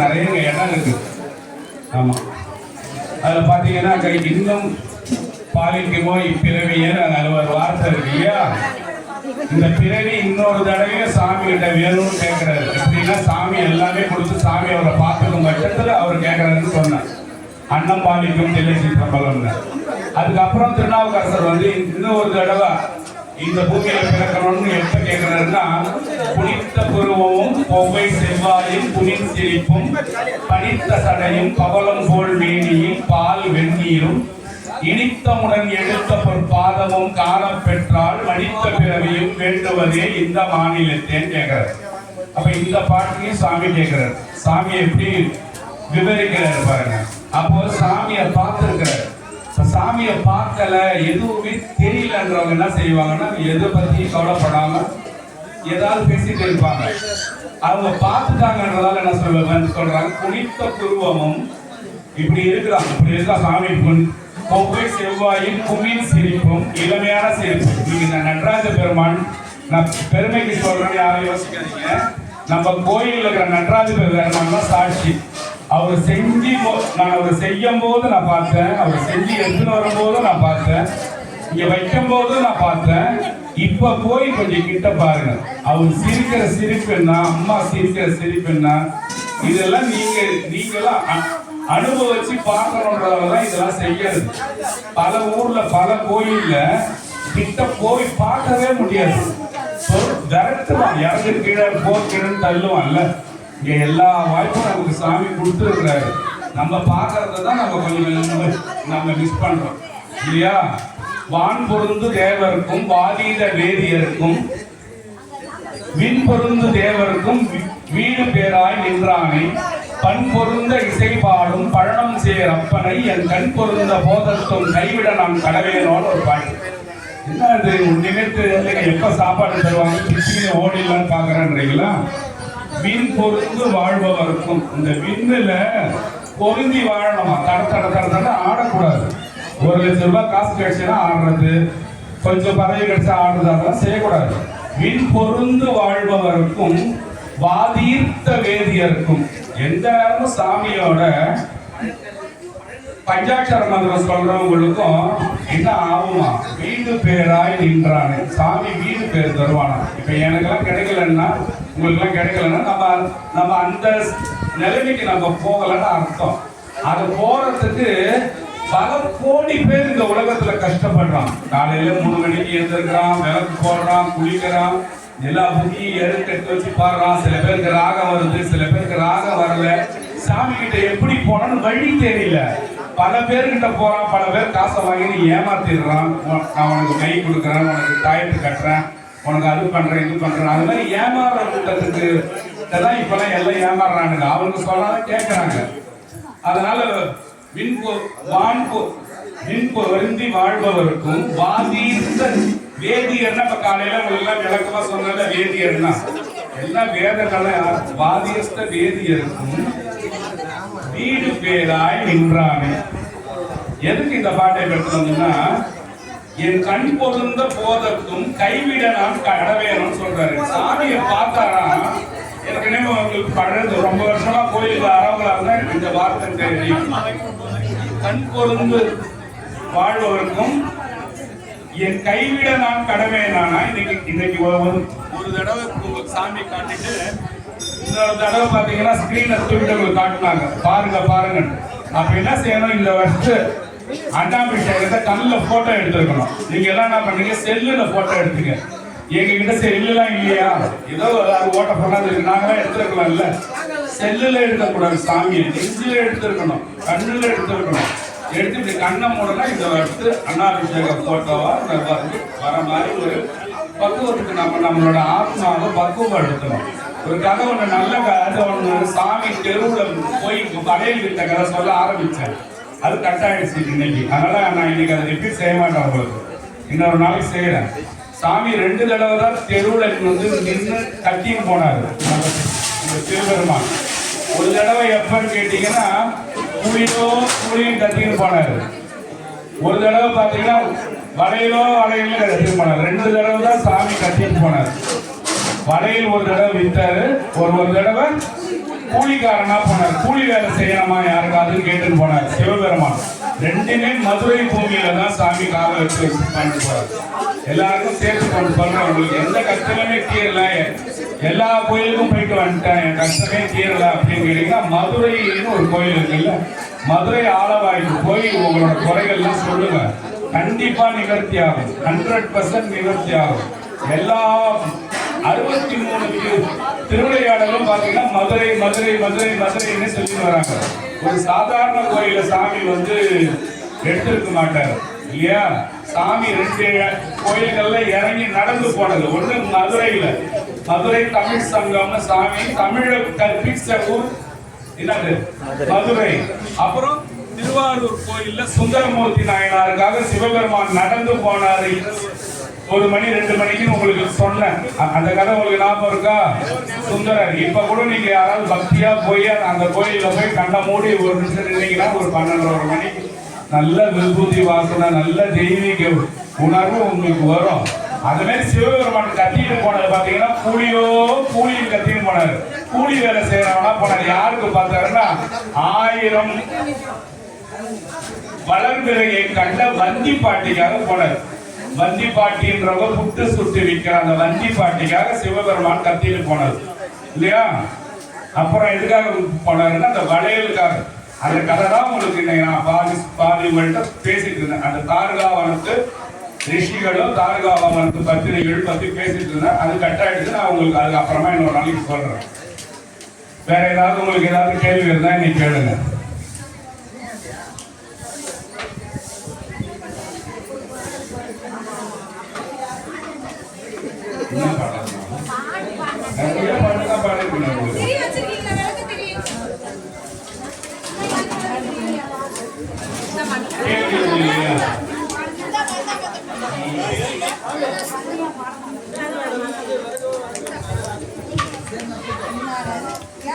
நிறைய இடம் இருக்கு. ஆமா, அதுல பாத்தீங்கன்னா இன்னும் பாலிக்குமோ இப்பிறவியன்னு அதுல ஒரு வார்த்தை இருக்கு இல்லையா? இந்த பிறவி இன்னொரு தடவையும் சாமி கிட்ட வேணும்னு கேட்கிறாரு. எப்படின்னா சாமி எல்லாமே கொடுத்து சாமி அவரை பார்த்துக்கும் பட்சத்துல அவர் கேட்கிறாருன்னு சொன்னார். அன்னம் பாலிக்கும் தில்லை சிற்றம்பலம்னு. அதுக்கப்புறம் திருநாவுக்கரசர் வந்து இன்னொரு தடவை இந்த பூமியில பிறக்கணும்னு எப்ப கேட்கிறாருன்னா, புனித்த புருவமும் பொவ்வை செவ்வாயும் புனின் சிரிப்பும் பனித்த சடையும் பவளம் போல் மேனியும் பால் வெந்நீரும் இனித்தமுடன் எடுத்த பொற்பாதமும் காண பெற்றால் மனித பிறவியும் வேண்டுவதே இந்த மாநிலத்தேன்னு கேட்கிறார். அப்ப இந்த பாட்டையும் சாமி கேட்கிறார். சாமி எப்படி விவரிக்கிறார் பாருங்க. அப்போ சாமியை பார்த்திருக்கிறார். சாமியை பார்க்கல, எதுவுமே தெரியலன்றவங்க என்ன செய்வாங்கன்னா, எதை பத்தி கவலைப்படாம ஏதாவது பேசிட்டு இருப்பாங்க. அவங்க பார்த்துட்டாங்கன்றதால என்ன சொல்றாங்க, புனித்த புருவமும் இப்படி இருக்கிறாங்க. இப்படி இருக்கா சாமி, பொவ்வை செவ்வாயின் குமின் சிரிப்பும் இளமையான சிரிப்பு. நீங்க நடராஜ பெருமான் நான் பெருமைக்கு சொல்றேன்னு யாரும் யோசிக்காதீங்க. நம்ம கோயிலில் இருக்கிற நடராஜ பெருமான் தான் சாட்சி. அவர் நான் அவர் செய்யும் போது நான் பார்த்தேன், அவர் செஞ்சு எடுத்துன்னு வரும்போது நான் பார்த்தேன், இங்க வைக்கும் போது நான் பார்த்தேன். இப்ப போய் கொஞ்சம் கிட்ட பாருங்க, அவர் சிரிக்கிற சிரிப்பு என்ன, அம்மா சிரிக்கிற சிரிப்பு என்ன, இதெல்லாம் நீங்களாம் அனுபவிச்சு பார்க்கணுன்றதான் இதெல்லாம் செய்யறது. பல ஊர்ல பல கோயில்ல கிட்ட போய் பார்க்கவே முடியாது. விரட்டுவான், இறங்கு கீழே போக்கீழன்னு தள்ளுவான்ல. இங்க எல்லா வாய்ப்பும் நமக்கு சாமி கொடுத்துருக்கிறாரு. நம்ம பார்க்கறத தான் நம்ம கொஞ்சம் நம்ம மிஸ் பண்றோம் இல்லையா? வான் பொருந்து தேவருக்கும் வாதீத வேதியருக்கும் விண் பொருந்து தேவருக்கும் வீடு பேராய் நின்றானை பண் பொருந்த இசை பாடும் பழனம் சேர் அப்பனை என் கண் பொருந்த போதத்தும் கைவிட நான் கடவேனோன்னு ஒரு பாட்டு. என்ன அது நினைத்து எப்ப சாப்பாடு தருவாங்க, கிச்சனை ஓடிடலான்னு பாக்குறேன்றீங்களா? விண் பொருந்து வாழ்பவருக்கும், இந்த விண்ணுல பொருந்தி வாழணுமா, தட ஆடக்கூடாது. 1 லட்சம் ரூபாய் காசு கிடைச்சுன்னா ஆடுறது, கொஞ்சம் பதவி கிடைச்சா ஆடுறது, அதெல்லாம் செய்யக்கூடாது. விண் பொருந்து வாழ்பவருக்கும் வாதீர்த்த வேதியருக்கும், எந்த நேரமும் சாமியோட பஞ்சாட்சர மந்திரம் சொல்றவங்களுக்கும் என்ன ஆகுமா, வீடு பேராய் நின்றானே, சாமி வீடு பேர் தருவானா. இப்ப எனக்கெல்லாம் கிடைக்கலன்னா, உங்களுக்கு எல்லாம் கிடைக்கலன்னா நம்ம அந்த நிலைமைக்கு நம்ம போகலன்னு அர்த்தம். அது போறதுக்கு பல கோடி பேர் இந்த உலகத்துல கஷ்டப்படுறான். காலையில 3 மணிக்கு எழுந்திருக்கிறான், விளக்கு போடுறான், குளிக்கிறான், எல்லா புக்கியும் எடுத்து வச்சு பாடுறான். சில பேருக்கு ராகம் வருது, சில பேருக்கு ராகம் வரல. சாமி கிட்ட எப்படி போனான்னு வழி தெரியல. பல பேர்கிட்ட போறான், பல பேர் காசை வாங்கி ஏமாத்திடுறான். நான் உனக்கு கை கொடுக்குறேன், உனக்கு தாயத்து கட்டுறேன், உனக்கு அது பண்றேன், இது பண்றேன். அது மாதிரி ஏமாறுற கூட்டத்துக்கு தான் இப்பெல்லாம் எல்லாம் ஏமாறுறானுங்க. அவங்க சொன்னாலும் கேட்கறாங்க. அதனால வருந்தி வாழ்பவருக்கும் வாதீர்த்த வேதியர்னா, இப்ப காலையில உங்களுக்கு விளக்கமா சொன்னால வேதியர்னா எல்லாம் வேதங்களை வாதியஸ்த வேதியருக்கும் வீடு பேராய் நின்றானே. எதுக்கு இந்த பாட்டை பெற்றோம்னா, என் கண் பொருந்த போதற்கும் கைவிட நான் கடவேணும்னு சொல்றாரு. சாமியை பார்த்தாரா, ஏற்கனவே உங்களுக்கு பழது ரொம்ப வருஷமா கோயிலுக்கு வரவங்களா இருந்தா இந்த வார்த்தை தெரியும். கண் பொருந்து வாழ்வதற்கும் என் கைவிட நான் கடவேனானா. இன்னைக்கு ஒரு தடவை சாமி காட்டிட்டு இன்னொரு தடவை பாத்தீங்கன்னா ஸ்கிரீன்ல தூக்கிட்டு உங்களுக்கு காட்டினாங்க, பாருங்க. அப்ப என்ன செய்யணும், இந்த வருஷம் அண்ணாபிஷேகத்தை கண்ணில் போட்டோ எடுத்துருக்கணும். நீங்க எல்லாம் என்ன பண்ணீங்க, செல்லுல போட்டோ எடுத்துங்க. எங்க கிட்ட செல்லுலாம் இல்லையா, ஏதோ ஓட்ட போனாது நாங்களாம் எடுத்துருக்கலாம்ல. செல்லுல எடுக்கக்கூடாது, சாமியை நெஞ்சில எடுத்துருக்கணும், கண்ணுல எடுத்துருக்கணும். எடுத்துட்டு கண்ணை மூடனா இந்த வருஷத்து அண்ணாபிஷேக போட்டோவா வர மாதிரி ஒரு பக்குவத்துக்கு நம்மளோட ஆத்மாவை பக்குவப்படுத்தணும். ஒரு கதை ஒன்று நல்ல கதை ஒன்று, சாமி தெருவில் போய் படையல் விட்ட கதை சொல்ல ஆரம்பிச்சேன். அது கட் ஆயிடுச்சு இன்னைக்கு. அதனால நான் இன்னைக்கு அதை ரிப்பீட் செய்ய மாட்டேன், உங்களுக்கு இன்னொரு நாளைக்கு செய்யறேன். சாமி 2 தடவை தான் தெருவில் நின்று கட்டியும் போனாரு திருபெருமான். ஒரு தடவை எப்பன்னு கேட்டீங்கன்னா கூலியும் கத்தின்னு போனாரு. ஒரு தடவை பாத்தீங்கன்னா வளையலும் கத்தின்னு போனாரு. 2 தடவை தான் சாமி கத்தின்னு போனாரு. வளையல் ஒரு தடவை வித்தாரு, ஒரு தடவை கூலிக்காரனா போனார். கூலி வேலை செய்யணுமா யாருக்காதுன்னு கேட்டுன்னு போனார் சிவபெருமான். ரெண்டுமே மதுரை பூமியில தான் சாமி கால வச்சு பண்ணிட்டு போறாரு. எல்லாருக்கும் சேர்த்து கொண்டு சொல்றேன், உங்களுக்கு எந்த கஷ்டமே தீரல, எல்லா கோயிலுக்கும் போயிட்டு வந்துட்டேன், என் கஷ்டமே தீரல அப்படின்னு கேட்டீங்கன்னா மதுரைன்னு ஒரு கோயில் இருக்குல்ல, மதுரை ஆலவாய்க்கு போய் உங்களோட குறைகள்லாம் சொல்லுங்க. கண்டிப்பா நிவர்த்தி ஆகும். 100% நிவர்த்தி ஆகும். எல்லா 63 திருவிளையாடலும் பாத்தீங்கன்னா மதுரை மதுரை மதுரை மதுரைன்னு சொல்லி வராங்க. ஒரு சாதாரண கோயில சாமி வந்து எடுத்திருக்க மாட்டார் இல்லையா? சாமி 2 கோயில்கள்ல இறங்கி நடந்து போனது. ஒண்ணு மதுரையில, மதுரை தமிழ் சங்கம்னு சாமி தமிழ கற்பிச்ச ஊர் என்னது மதுரை. அப்புறம் திருவாரூர் கோயில்ல சுந்தரமூர்த்தி நாயனாருக்காக சிவபெருமான் நடந்து போனாரு 1 மணி 2 மணிக்கு உங்களுக்கு சொன்னேன். அந்த கதை உங்களுக்கு ஞாபகம் இருக்கா? சுந்தரர். இப்ப கூட நீங்க யாராவது பக்தியா போய் அந்த கோயில்ல போய் கண்ண மூடி ஒரு நிமிஷம் நின்னீங்கன்னா ஒரு 12:30 மணிக்கு நல்ல விபூதி வாசனை, நல்ல தெய்வீக உணர்வு உங்களுக்கு வரும். அது மாதிரி சிவபெருமான் கத்திட்டு போனது பாத்தீங்கன்னா கூலின்னு கத்திட்டு போனாரு. கூலி வேலை செய்யறவனா போனாரு. யாருக்கு பார்த்தாருன்னா 1000 வளர்பிறையை கண்ட வந்தி பாட்டிக்காக போனார். வந்தி பாட்டின்றவங்க புட்டு சுட்டு விற்கிற அந்த வந்தி பாட்டிக்காக சிவபெருமான் கத்திட்டு போனார் இல்லையா? அப்புறம் எதுக்காக போனாருன்னா அந்த வளையலுக்காக. அந்த கதை தான் உங்களுக்கு நான் பாதி உங்கள்கிட்ட பேசிட்டு இருந்தேன். அந்த தாரகாவனத்து ரிஷிகளும் தாரகாவனத்து பத்திரிகைகள் பத்தி பேசிட்டு இருந்தேன். அது கட்டாயிடுச்சு. நான் உங்களுக்கு அதுக்கு அப்புறமா இன்னொரு நாளைக்கு சொல்றேன். வேற ஏதாவது உங்களுக்கு ஏதாவது கேள்வி இருந்தா இன்னைக்கு கேளுங்க.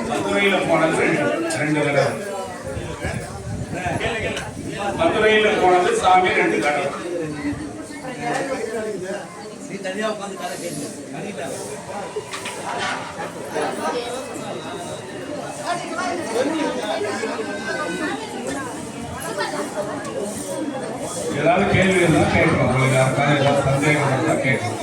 மதுரையில போனது 2 தடவை. மதுரையில போனது சாமி 2 தடவை. ஏதாவது கேள்வி இருந்தா கேட்கணும். உங்களுக்கு யாருக்காவது ஏதாவது சந்தேகம் இருந்தா கேட்கணும்.